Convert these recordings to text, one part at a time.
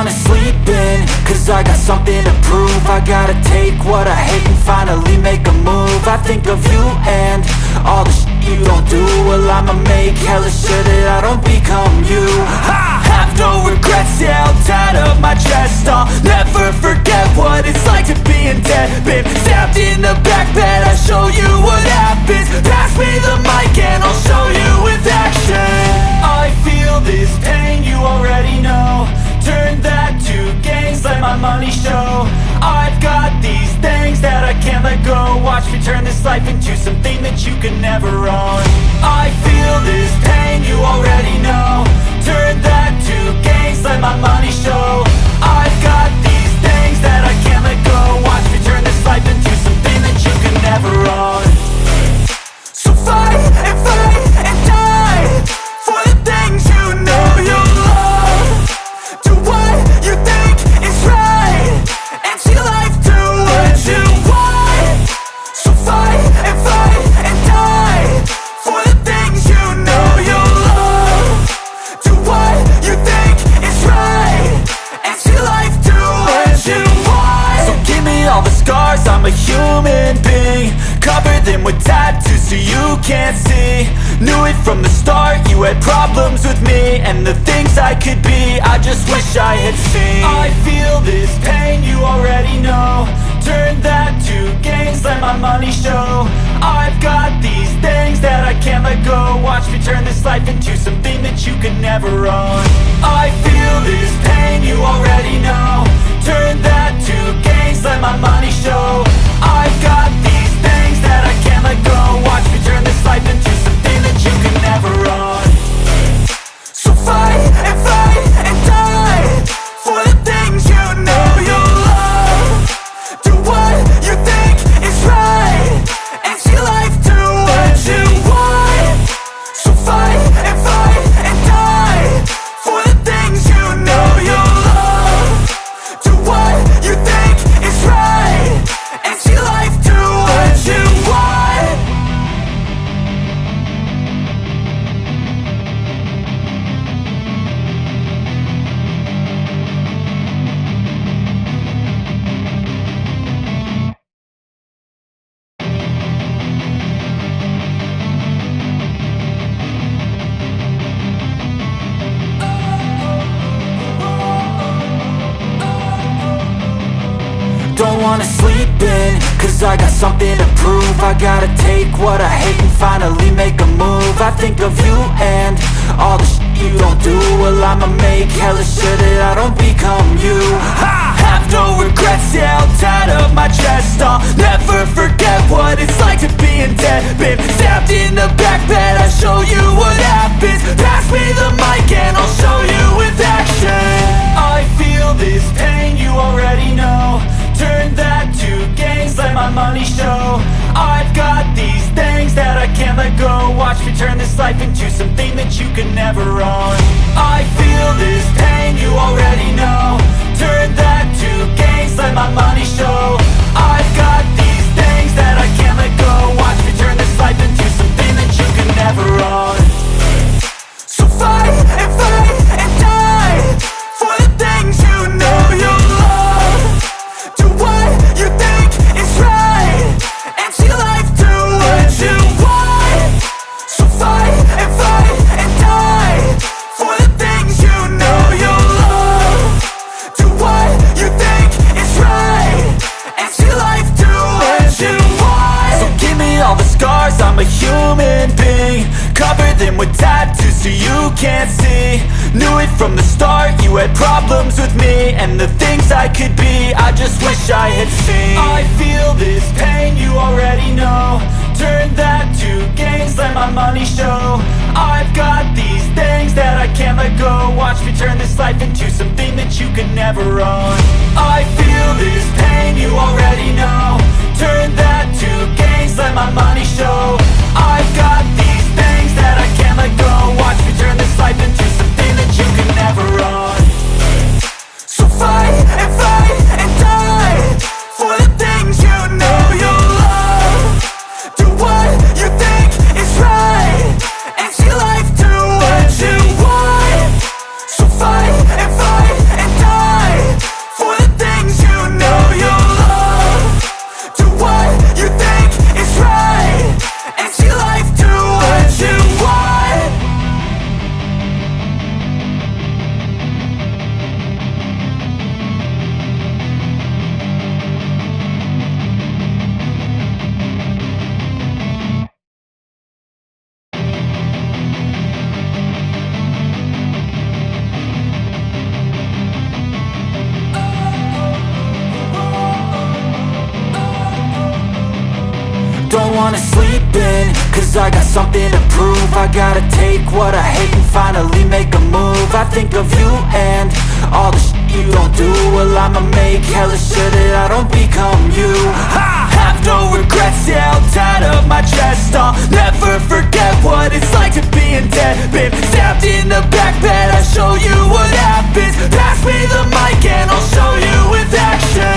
wanna sleep in, cause I got something to prove. I gotta take what I hate and finally make a move. I think of you and all the shit you don't do. Well, I'ma make hella sure that I don't become you. I have no regrets, yeah, I'll tie up my chest. I'll never forget what it's like to be in debt. Been stabbed in the back bed, I'll show you what happens. Pass me the mic and I'll show you with action. I feel this pain, you already know. Turn that to gains, let my money show. I've got these things that I can't let go. Watch me turn this life into something that you can never own. I feel this pain, you already know. Turn that to gains, let my money show. I've got these things that I can't let go. Watch me turn this life into something that you can never own. So fight and die for the things you know you love. Do what you think is right and see life do what you want. So fight and die for the things you know you love. Do what you think is right and see life do what you want. So give me all the scars, I'm a human being. Cover them with tattoos so you can't see. Knew it from the start, you had problems with me and the things I could be, I just wish I had seen. I feel this pain, you already know. Turn that to gains, let my money show. I've got these things that I can't let go. Watch me turn this life into something that you can never own. I feel this pain, you already know. Turn that to gains, let my money show. I've got these things that I can't let go. Watch me turn this life into something that you can never own. So fight and die for the things you know you love. Do what you think is right and see life do what you want. So fight and die for the things you know you love. Do what you think is right and see life do what you want. Don't wanna sleep in, cause I got something to prove. I gotta take what I hate and finally make a move. I think of you and all the shit you don't do. Well, I'ma make hella sure that I don't become you. I have no regrets, yeah, I'll tie up my chest. I'll never forget what it's like to be in debt. Been stabbed in the back bed, I'll show you what happens. Pass me the mic and I'll show you with action. I feel this pain, you already know. Turn that to gains, let my money show. I've got these things that I can't let go. Watch me turn this life into something that you can never own. I feel this pain, you already know. Turn that to gains, let my money show. I've got these things that I can't let go. Watch me turn this life into something that you can never own. So fight and die for the things you know you love. Do what you think is right and see life do what you want. So fight and die for the things you know you love. Do what you think is right and see life do what you want. So give me all the scars, I'm a human being. Cover them with tattoos so you can't see. Knew it from the start, you had problems with me and the things I could be, I just wish I had seen. I feel this pain, you already know. Turn that to gains, let my money show. I've got these things that I can't let go. Watch me turn this life into something that you can never own. I feel this pain, you already know. Turn that to gains, let my money show. I've got these things that I can't let go. Watch me turn this life into something that you can never own. So fight and die for the things you know you love. Do what you think is right and see life do what you want. So fight and die wanna sleep in, cause I got something to prove. I gotta take what I hate and finally make a move. I think of you and all the shit you don't do. Well, I'ma make hella sure that I don't become you. I have no regrets, yeah, I'll tie up my chest. I'll never forget what it's like to be in debt. Been stabbed in the back bed, I'll show you what happens. Pass me the mic and I'll show you with action.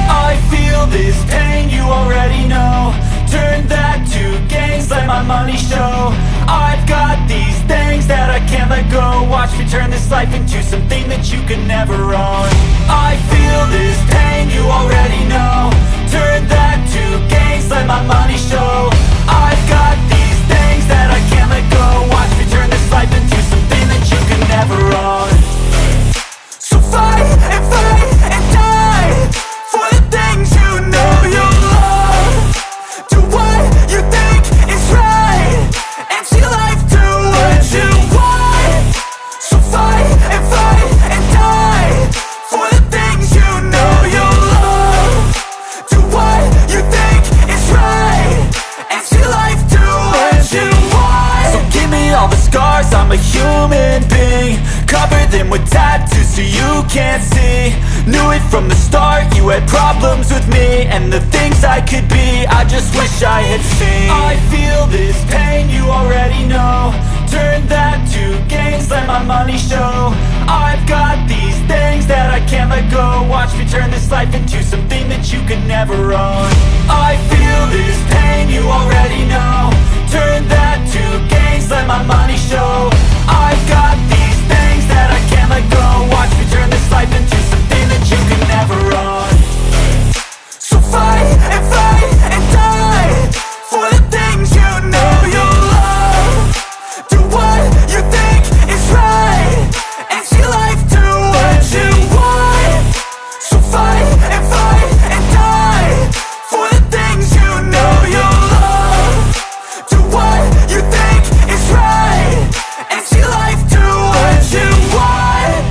I feel this pain, you already know. Turn that to gains, let my money show. I've got these things that I can't let go. Watch me turn this life into something that you can never own. I feel this pain, you already know. Turn that to gains, let my money show. I've got these things that I can't let go. Watch me turn this life into something that you can never own. So fight and die for the things you know you love. Do what you think is right and see life do what you want. So fight and die for the things you know you love. Do what you think is right and see life do what you want. So give me all the scars, I'm a human being. Cover them with tattoos so you can't see. Knew it from the start, you had problems with me and the things I could be, I just wish I had seen. I feel this pain, you already know. Turn that to gains, let my money show. I've got these things that I can't let go. Watch me turn this life into something that you could never own. I feel this pain, you already know. Turn that to gains, let my money show. I've got these things that I can't let go. Watch me turn this life into something that you can never own. So fight and die for the things you know you love. Do what you think is right and see life do what you want. So fight and die for the things you know you love. Do what you think is right and see life do what you want.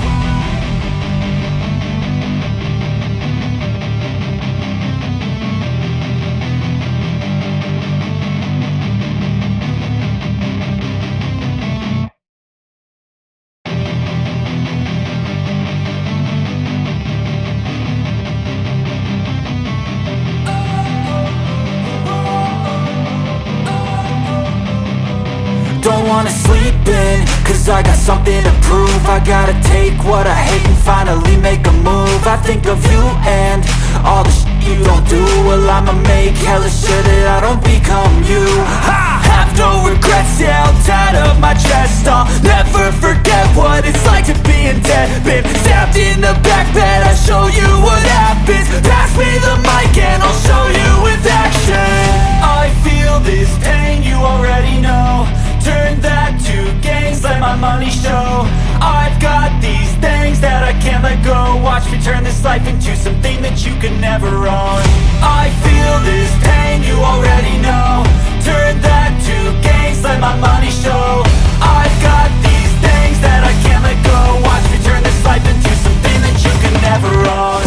Don't wanna sleep in, cause I got something to prove. I gotta take what I hate and finally make a move. I think of you and all the shit you don't do. Well, I'ma make hella sure that I don't become you. I have no regrets, yeah, I'll tie up my chest. I'll never forget what it's like to be in debt. Been stabbed in the back bed, I'll show you what happens. Pass me the mic and I'll show you with action. I feel this pain, you already know. Turn that to gains, let my money show. I've got these things that I can't let go. Watch me turn this life into something that you can never own. I feel this pain, you already know. Turn that to gains, let my money show. I've got these things that I can't let go. Watch me turn this life into something that you can never own.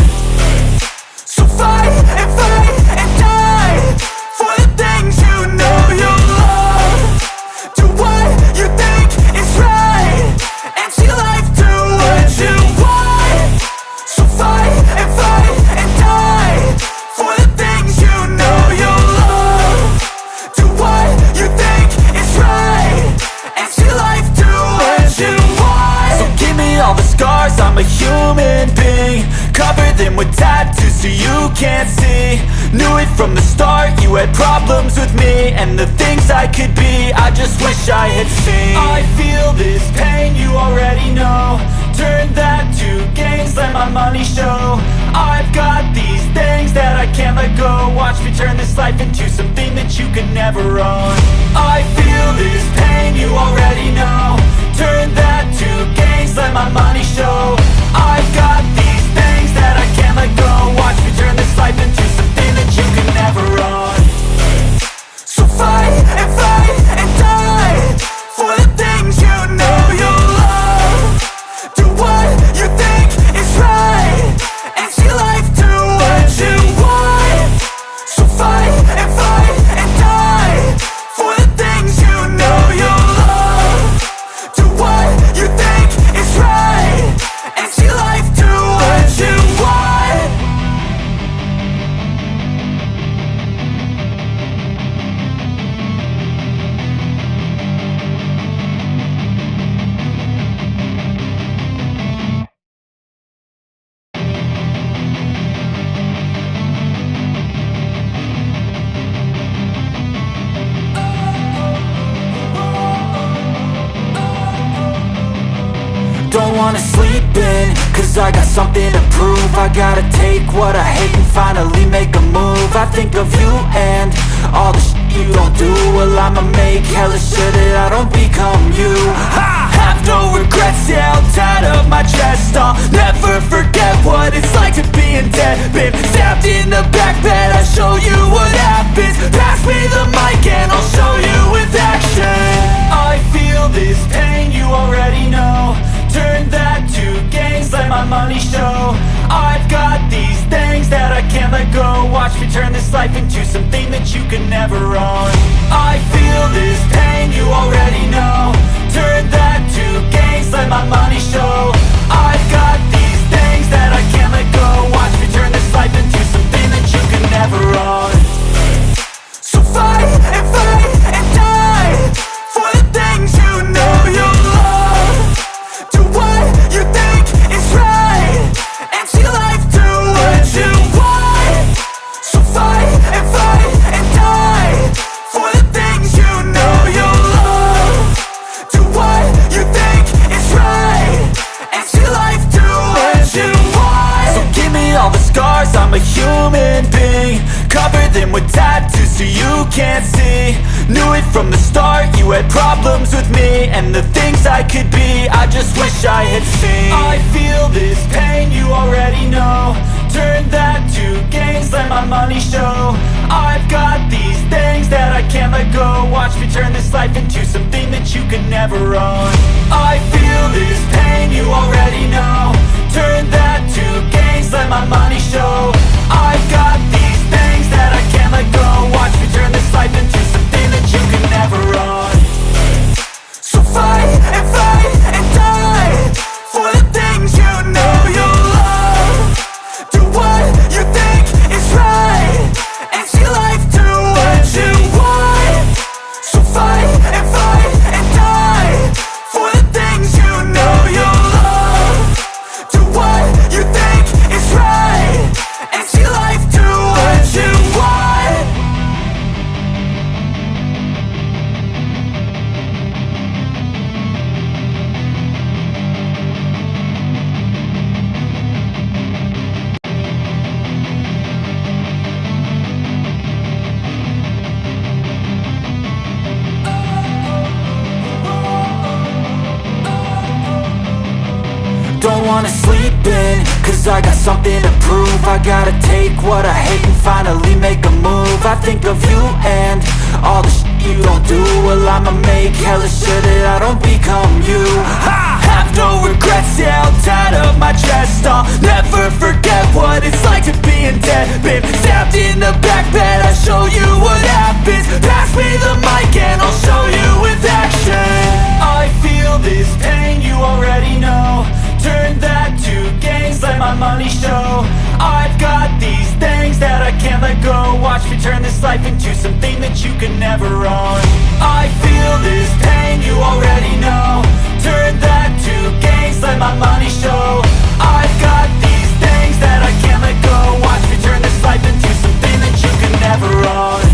So fight and die for the things you know you love. Do what you think is right and see life do what you want. So fight and die for the things you know you love. Do what you think is right and see life do what you want. So give me all the scars, I'm a human being. Cover them with tattoos so you can't see. Knew it from the start, you had problems with me and the things I could be, I just wish I had seen. I feel this pain, you already know. Turn that to gains, let my money show. I've got these things that I can't let go. Watch me turn this life into something that you can never own. I feel this pain, you already know. Turn that to gains, let my money show. I've got these things that I can't let go. Watch me turn this life into something that you can never own. So fight and die for the things you know you love. Do what you think is right and see life do what you want. So fight and die cause I got something to prove. I gotta take what I hate and finally make a move. I think of you and all the you don't do. Well, I'ma make hella sure that I don't become you. I have no regrets, yeah, I'll tie up my chest. I'll never forget what it's like to be in debt. Been stabbed in the back bed, I'll show you what happens. Pass me the mic and I'll show you with action. I feel this pain, you already know. Turn that to gains, let my money show. I've got these things that I can't let go. Watch me turn this life into something that you can never own. I feel this pain, you already know. Turn that to gains, let my money show. I've got these things that I can't let go. Watch me turn this life into something that you can never own. So fight and die for the things you know you love. Do what you think is right and see life do what you want. So fight and die for the things you know you love. Do what you think is right and see life do what you want. So give me all the scars, I'm a human being. Cover them with tattoos so you can't see. Knew it from the start, you had problems with me and the things I could be, I just wish I had seen. I feel this pain, you already know. Turn that to gains, let my money show. I've got these things that I can't let go. Watch me turn this life into something that you can never own. I feel this pain, you already know. Turn that to gains, let my money show. I've got these things that I can't let go. Watch me turn this life into something that you can never own. So fight and die for the things you know you love. Do what you think is right and see life do what you want. So fight and die for the things you know you love. Do what you think is right and see life do what you want. Don't wanna sleep in, cause I got something to prove. I gotta take what I hate and finally make a move. I think of you and all the you don't do. Well, I'ma make hella sure that I don't become you. I have no regrets, yeah, I'll tie up my chest. I'll never forget what it's like to be in debt. Been stabbed in the back bed, I'll show you what happens. Pass me the mic and I'll show you with action. I feel this pain, you already know. Turn that to gains, let my money show. I've got these things that I can't let go. Watch me turn this life into something that you can never own. I feel this pain, you already know. Turn that to gains, let my money show. I've got these things that I can't let go. Watch me turn this life into something that you can never own.